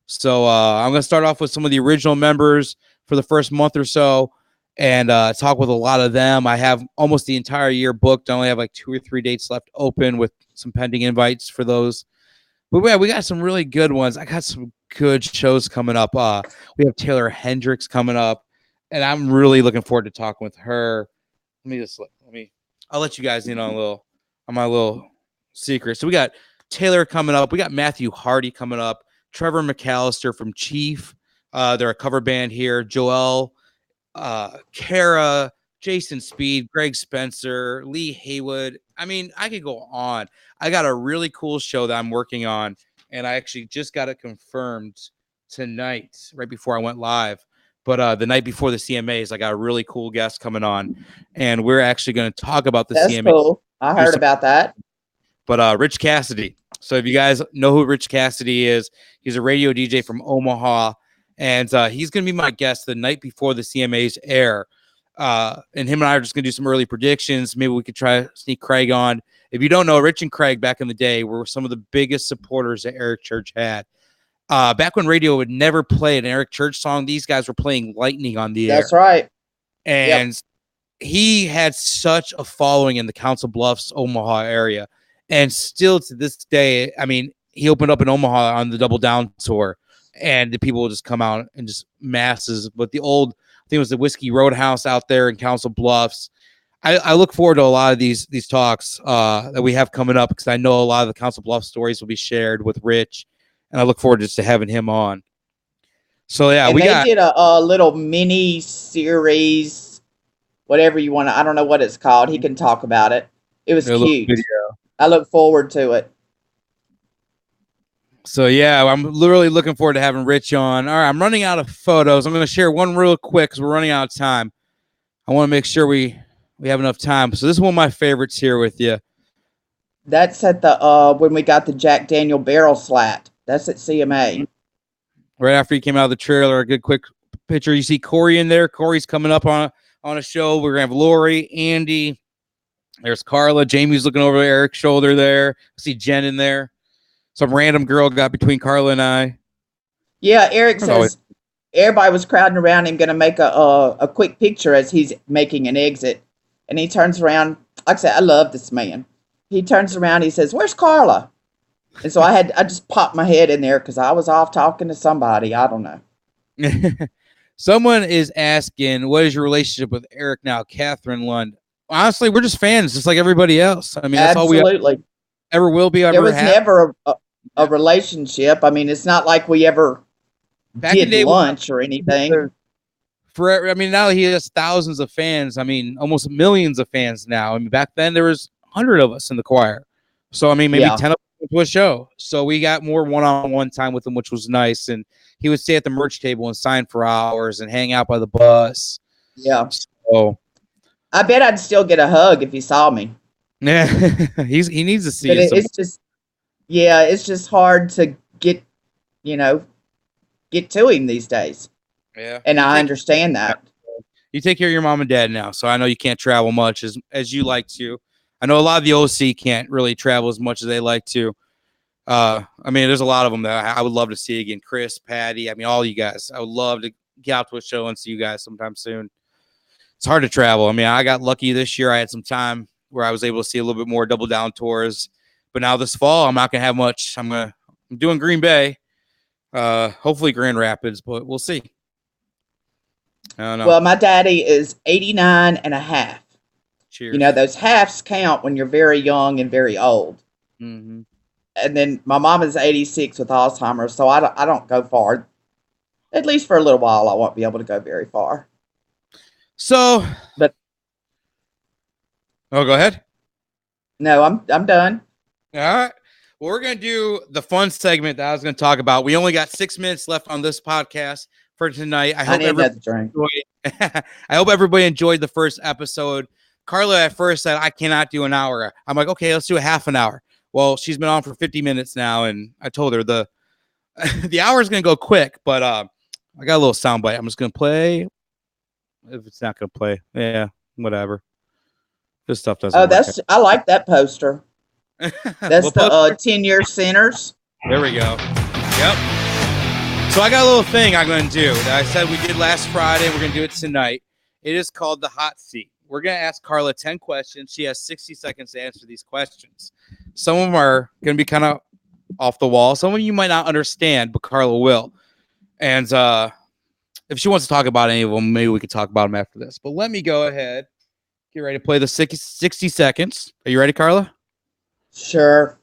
So I'm going to start off with some of the original members for the first month or so. And talk with a lot of them. I have almost the entire year booked. I only have like 2 or 3 dates left open with some pending invites for those. But yeah, we got some really good ones. I got some good shows coming up. We have Taylor Hendricks coming up, and I'm really looking forward to talking with her. I'll let you guys in on my little secret. So we got Taylor coming up. We got Matthew Hardy coming up. Trevor McAllister from Chief. They're a cover band here. Joel. Kara, Jason Speed, Greg Spencer, Lee Haywood. I mean, I could go on. I got a really cool show that I'm working on, and I actually just got it confirmed tonight, right before I went live. But the night before the CMAs, I got a really cool guest coming on, and we're actually going to talk about the CMAs. That's cool. I heard about that. But Rich Cassidy. So if you guys know who Rich Cassidy is, he's a radio DJ from Omaha. and he's going to be my guest the night before the CMAs air. And him and I are just going to do some early predictions. Maybe we could try to sneak Craig on. If you don't know, Rich and Craig back in the day were some of the biggest supporters that Eric Church had. Back when radio would never play an Eric Church song, these guys were playing Lightning on the air. That's right. And he had such a following in the Council Bluffs, Omaha area. And still to this day, I mean, he opened up in Omaha on the Double Down tour, and the people will just come out and just masses. But the old, I think it was the Whiskey Roadhouse out there in Council Bluffs. I look forward to a lot of these talks that we have coming up, because I know a lot of the Council Bluffs stories will be shared with Rich, and I look forward just to having him on. So yeah, and they did a little mini series, whatever you want to. I don't know what it's called. He can talk about it. It was cute. I look forward to it. So yeah, I'm literally looking forward to having Rich on. All right, I'm running out of photos. I'm going to share one real quick because we're running out of time. I want to make sure we have enough time. So this is one of my favorites here with you. That's at the when we got the Jack Daniel barrel slat. That's at CMA. Right after he came out of the trailer, a good quick picture. You see Corey in there. Corey's coming up on a show. We're going to have Lori, Andy. There's Carla. Jamie's looking over Eric's shoulder there. I see Jen in there. Some random girl got between Carla and I. Yeah, Eric says everybody was crowding around him, going to make a quick picture as he's making an exit. And he turns around. Like I said, I love this man. He turns around. He says, "Where's Carla?" And so I just popped my head in there because I was off talking to somebody. I don't know. Someone is asking, what is your relationship with Eric now, Catherine Lund? Honestly, we're just fans, just like everybody else. I mean, that's absolutely all we ever will be. There was never a relationship. I mean, it's not like we ever did lunch or anything. I mean, now he has thousands of fans. I mean, almost millions of fans now. I mean, back then there was 100 of us in the choir. So, I mean, maybe 10 of us to a show. So we got more one-on-one time with him, which was nice. And he would stay at the merch table and sign for hours and hang out by the bus. Yeah. So I bet I'd still get a hug if he saw me. Yeah, he needs to see it. It's just hard to get to him these days. Yeah. And I understand that. You take care of your mom and dad now, so I know you can't travel much as you like to. I know a lot of the OC can't really travel as much as they like to. I mean, there's a lot of them that I would love to see again. Chris, Patty, I mean, all you guys. I would love to get out to a show and see you guys sometime soon. It's hard to travel. I mean, I got lucky this year. I had some time where I was able to see a little bit more double down tours. But now this fall, I'm not going to have much. I'm doing Green Bay, hopefully Grand Rapids, but we'll see. I don't know. Well, my daddy is 89 and a half. Cheers. You know, those halves count when you're very young and very old. Mm-hmm. And then my mom is 86 with Alzheimer's, so I don't go far. At least for a little while, I won't be able to go very far. So, but go ahead. No, I'm done. All right. Well, we're going to do the fun segment that I was going to talk about. We only got 6 minutes left on this podcast for tonight. I hope everybody enjoyed the first episode. Carla at first said, I cannot do an hour. I'm like, okay, let's do a half an hour. Well, she's been on for 50 minutes now, and I told her the hour is going to go quick, but I got a little soundbite. I'm just going to play. If it's not going to play, yeah, whatever. This stuff doesn't work. I like that poster. That's the 10-year centers. There we go. Yep. So I got a little thing I'm going to do that I said we did last Friday. We're going to do it tonight. It is called the hot seat. We're going to ask Carla 10 questions. She has 60 seconds to answer these questions. Some of them are going to be kind of off the wall. Some of you might not understand, but Carla will. And if she wants to talk about any of them, maybe we could talk about them after this. But let me go ahead. Get ready to play the 60 seconds. Are you ready, Carla? Sure.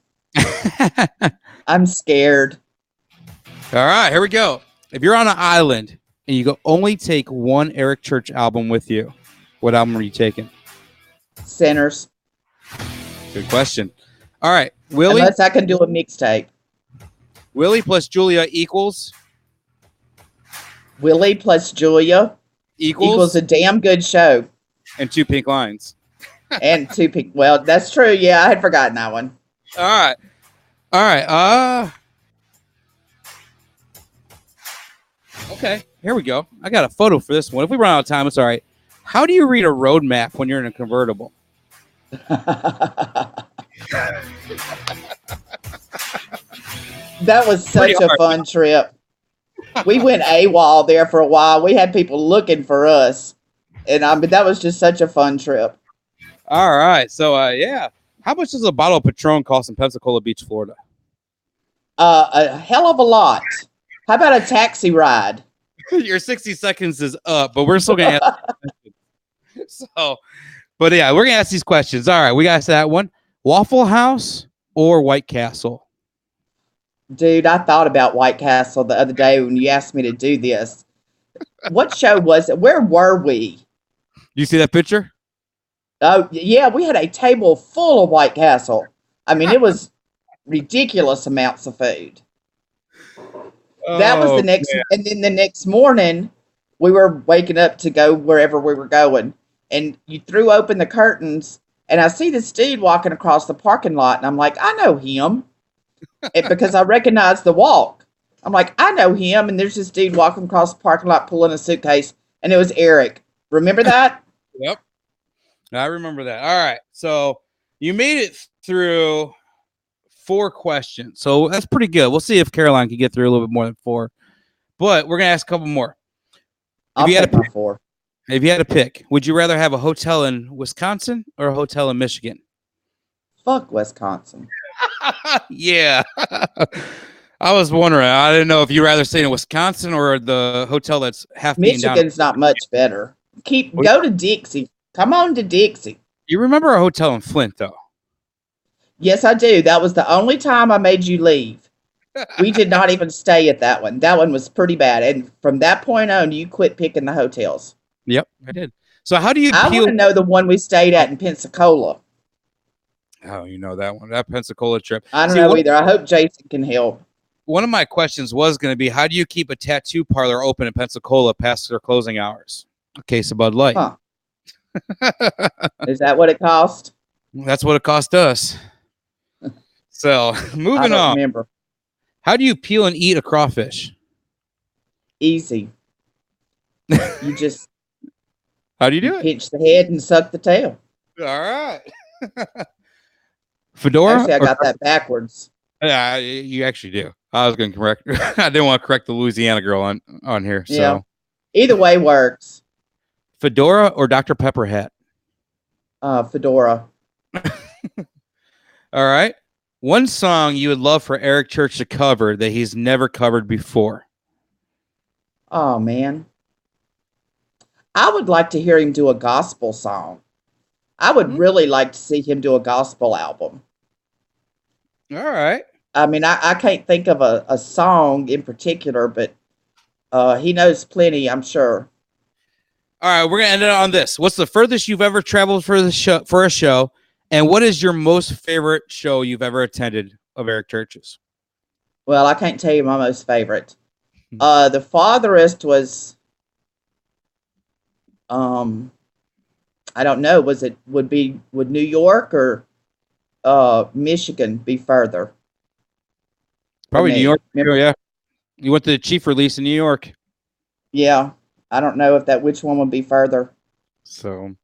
I'm scared. All right, here we go. If you're on an island and you go only take one Eric Church album with you, what album are you taking? Sinners. Good question. All right, Willie. Unless I can do a mixtape. Willie plus Julia equals? Willie plus Julia equals a damn good show. And 2 Pink Lines. And 2 Pink. Well, that's true. Yeah, I had forgotten that one. All right. Okay, here we go. I got a photo for this one. If we run out of time, it's all right. How do you read a road map when you're in a convertible? That was such Pretty a hard. fun trip. We went AWOL there for a while. We had people looking for us. And but that was just such a fun trip. All right. So, yeah. How much does a bottle of Patron cost in Pensacola Beach, Florida? A hell of a lot. How about a taxi ride? Your 60 seconds is up, but we're still going to ask. So, but yeah, we're going to ask these questions. All right. We got that one. Waffle House or White Castle? Dude, I thought about White Castle the other day when you asked me to do this. What show was it? Where were we? You see that picture? Oh, yeah, we had a table full of White Castle. I mean, it was ridiculous amounts of food. That was the next, man. and then the next morning, we were waking up to go wherever we were going. And you threw open the curtains, and I see this dude walking across the parking lot, and I'm like, I know him. Because I recognized the walk. I'm like, I know him. And there's this dude walking across the parking lot pulling a suitcase, and it was Eric. Remember that? Yep. I remember that. All right. So you made it through 4 questions. So that's pretty good. We'll see if Caroline can get through a little bit more than 4. But we're going to ask a couple more. I'll take my 4. If you had to pick, would you rather have a hotel in Wisconsin or a hotel in Michigan? Fuck Wisconsin. Yeah. I was wondering. I didn't know if you'd rather stay in Wisconsin or the hotel that's half being down. Michigan's not much better. Go to Dixie. Come on to Dixie. You remember a hotel in Flint, though? Yes, I do. That was the only time I made you leave. We did not even stay at that one. That one was pretty bad. And from that point on, you quit picking the hotels. Yep, I did. So how do you I want to know the one we stayed at in Pensacola. Oh, you know that one. That Pensacola trip. I don't know either. I hope Jason can help. One of my questions was going to be, how do you keep a tattoo parlor open in Pensacola past their closing hours? A case of Bud Light. Huh. Is that what it cost? That's what it cost us. So, moving on. Remember. How do you peel and eat a crawfish? Easy. You just How do you do it? Pinch the head and suck the tail. All right. Fedora? Actually, I got that backwards. Yeah, you actually do. I was going to correct. I didn't want to correct the Louisiana girl on here. So. Yeah. Either way works. Fedora or Dr. Pepper hat? Fedora. All right. One song you would love for Eric Church to cover that he's never covered before. Oh, man. I would like to hear him do a gospel song. I would really like to see him do a gospel album. All right. I mean, I can't think of a song in particular, but he knows plenty, I'm sure. All right, we're gonna end it on this. What's the furthest you've ever traveled for a show, and what is your most favorite show you've ever attended of Eric Church's? Well, I can't tell you my most favorite. The farthest was, I don't know. Would New York or Michigan be further? Probably New York. Remember? Yeah, you went to the Chief release in New York. Yeah, I don't know which one would be further. So,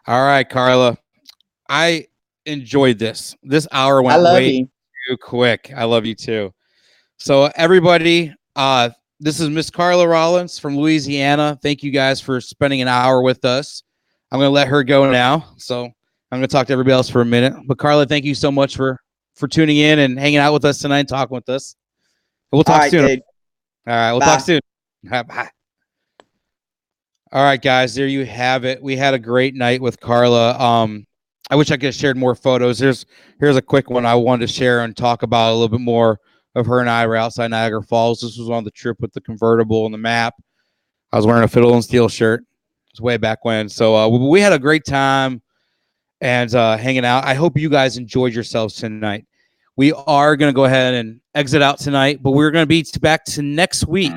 all right, Carla, I enjoyed this. This hour went way too quick. I love you too. So, everybody, this is Miss Carla Rollins from Louisiana. Thank you guys for spending an hour with us. I'm going to let her go now. So, I'm going to talk to everybody else for a minute. But Carla, thank you so much for tuning in and hanging out with us tonight and talking with us. We'll talk soon. Dude. All right, we'll talk soon. Bye. All right, guys, there you have it. We had a great night with Carla. I wish I could have shared more photos. Here's a quick one I wanted to share and talk about a little bit more of her and I were outside Niagara Falls. This was on the trip with the convertible and the map. I was wearing a Fiddle and Steel shirt. It was way back when. So we had a great time and hanging out. I hope you guys enjoyed yourselves tonight. We are going to go ahead and exit out tonight, but we're going to be back to next week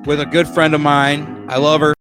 with a good friend of mine. I love her.